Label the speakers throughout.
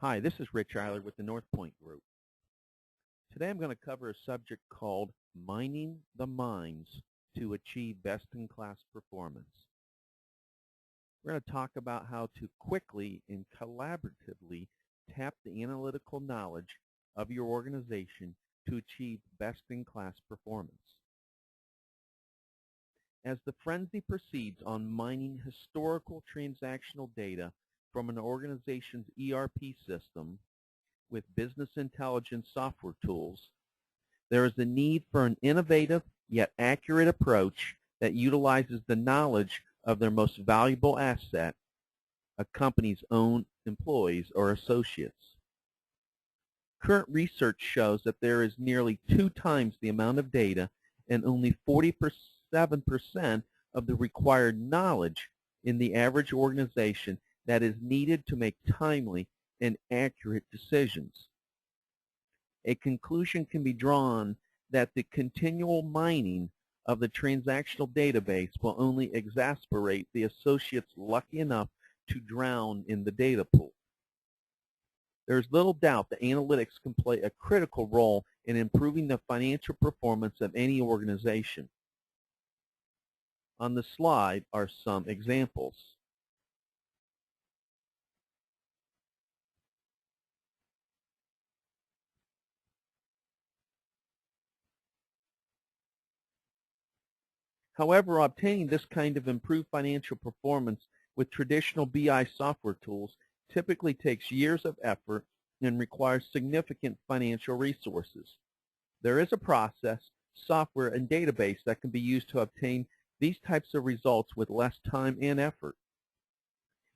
Speaker 1: Hi, this is Rich Eiler with the North Point Group. Today I'm going to cover a subject called mining the mines to achieve best-in-class performance. We're going to talk about how to quickly and collaboratively tap the analytical knowledge of your organization to achieve best-in-class performance. As the frenzy proceeds on mining historical transactional data from an organization's ERP system with business intelligence software tools, there is a need for an innovative yet accurate approach that utilizes the knowledge of their most valuable asset, a company's own employees or associates. Current research shows that there is nearly 2 times the amount of data and only 47% of the required knowledge in the average organization that is needed to make timely and accurate decisions. A conclusion can be drawn that the continual mining of the transactional database will only exacerbate the associates lucky enough to drown in the data pool. There is little doubt that analytics can play a critical role in improving the financial performance of any organization. On the slide are some examples. However, obtaining this kind of improved financial performance with traditional BI software tools typically takes years of effort and requires significant financial resources. There is a process, software, and database that can be used to obtain these types of results with less time and effort.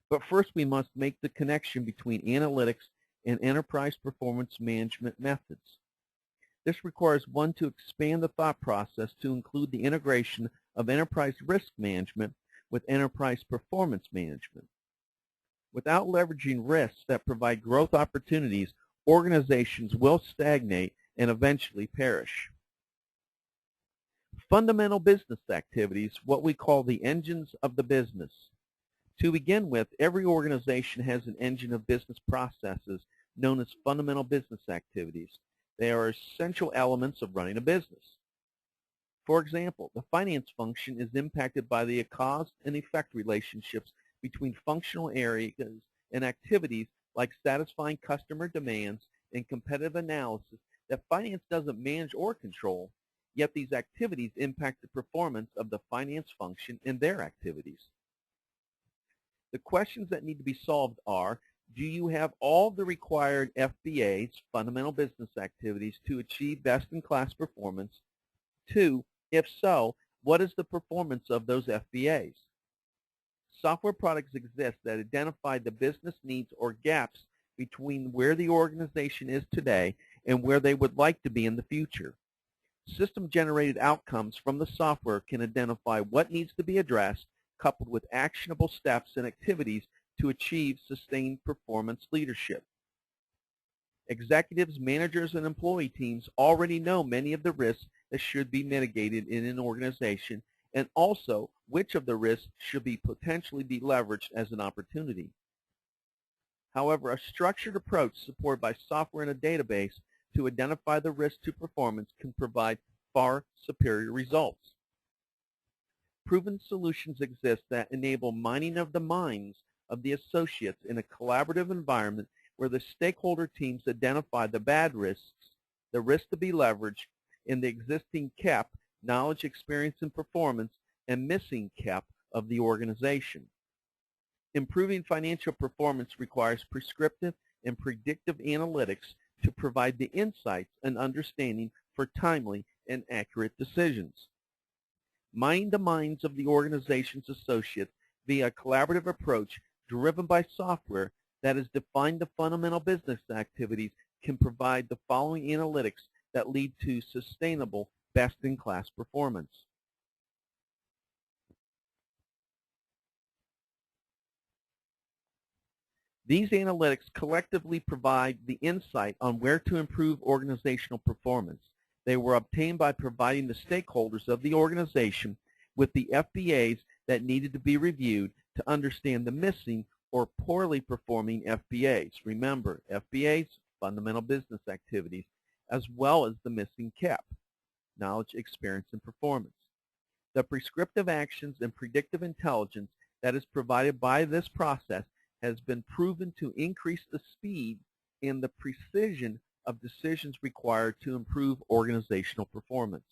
Speaker 1: But first we must make the connection between analytics and enterprise performance management methods. This requires one to expand the thought process to include the integration of enterprise risk management with enterprise performance management. Without leveraging risks that provide growth opportunities, organizations will stagnate and eventually perish. Fundamental business activities, what we call the engines of the business. To begin with, every organization has an engine of business processes known as fundamental business activities. They are essential elements of running a business. For example, the finance function is impacted by the cause and effect relationships between functional areas and activities like satisfying customer demands and competitive analysis that finance doesn't manage or control, yet these activities impact the performance of the finance function and their activities. The questions that need to be solved are, do you have all the required FBAs, fundamental business activities, to achieve best-in-class performance? 2, if so, what is the performance of those FBAs? Software products exist that identify the business needs or gaps between where the organization is today and where they would like to be in the future. System-generated outcomes from the software can identify what needs to be addressed, coupled with actionable steps and activities to achieve sustained performance leadership. Executives, managers, and employee teams already know many of the risks that should be mitigated in an organization, and also which of the risks should potentially be leveraged as an opportunity. However, a structured approach supported by software and a database to identify the risks to performance can provide far superior results. Proven solutions exist that enable mining of the minds of the associates in a collaborative environment where the stakeholder teams identify the bad risks, the risks to be leveraged, and the existing CAP, knowledge, experience, and performance, and missing CAP of the organization. Improving financial performance requires prescriptive and predictive analytics to provide the insights and understanding for timely and accurate decisions. Mining the minds of the organization's associates via a collaborative approach driven by software that has defined the fundamental business activities can provide the following analytics that lead to sustainable best-in-class performance. These analytics collectively provide the insight on where to improve organizational performance. They were obtained by providing the stakeholders of the organization with the FBAs that needed to be reviewed to understand the missing or poorly performing FBAs. Remember, FBAs, fundamental business activities, as well as the missing KEP, knowledge, experience, and performance. The prescriptive actions and predictive intelligence that is provided by this process has been proven to increase the speed and the precision of decisions required to improve organizational performance.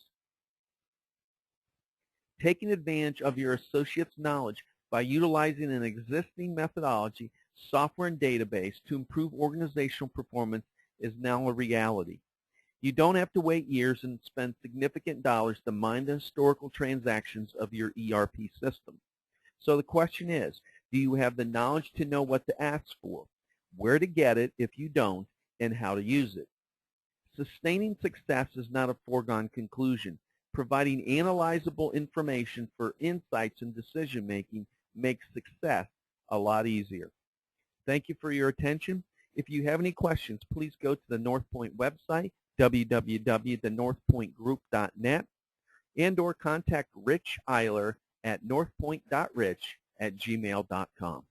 Speaker 1: Taking advantage of your associates' knowledge by utilizing an existing methodology, software, and database to improve organizational performance is now a reality. You don't have to wait years and spend significant dollars to mine the historical transactions of your ERP system. So the question is, do you have the knowledge to know what to ask for, where to get it if you don't, and how to use it? Sustaining success is not a foregone conclusion. Providing analyzable information for insights and decision-making makes success a lot easier. Thank you for your attention. If you have any questions, please go to the Northpoint website, www.thenorthpointgroup.net, and or contact Rich Eiler at northpoint.rich@gmail.com.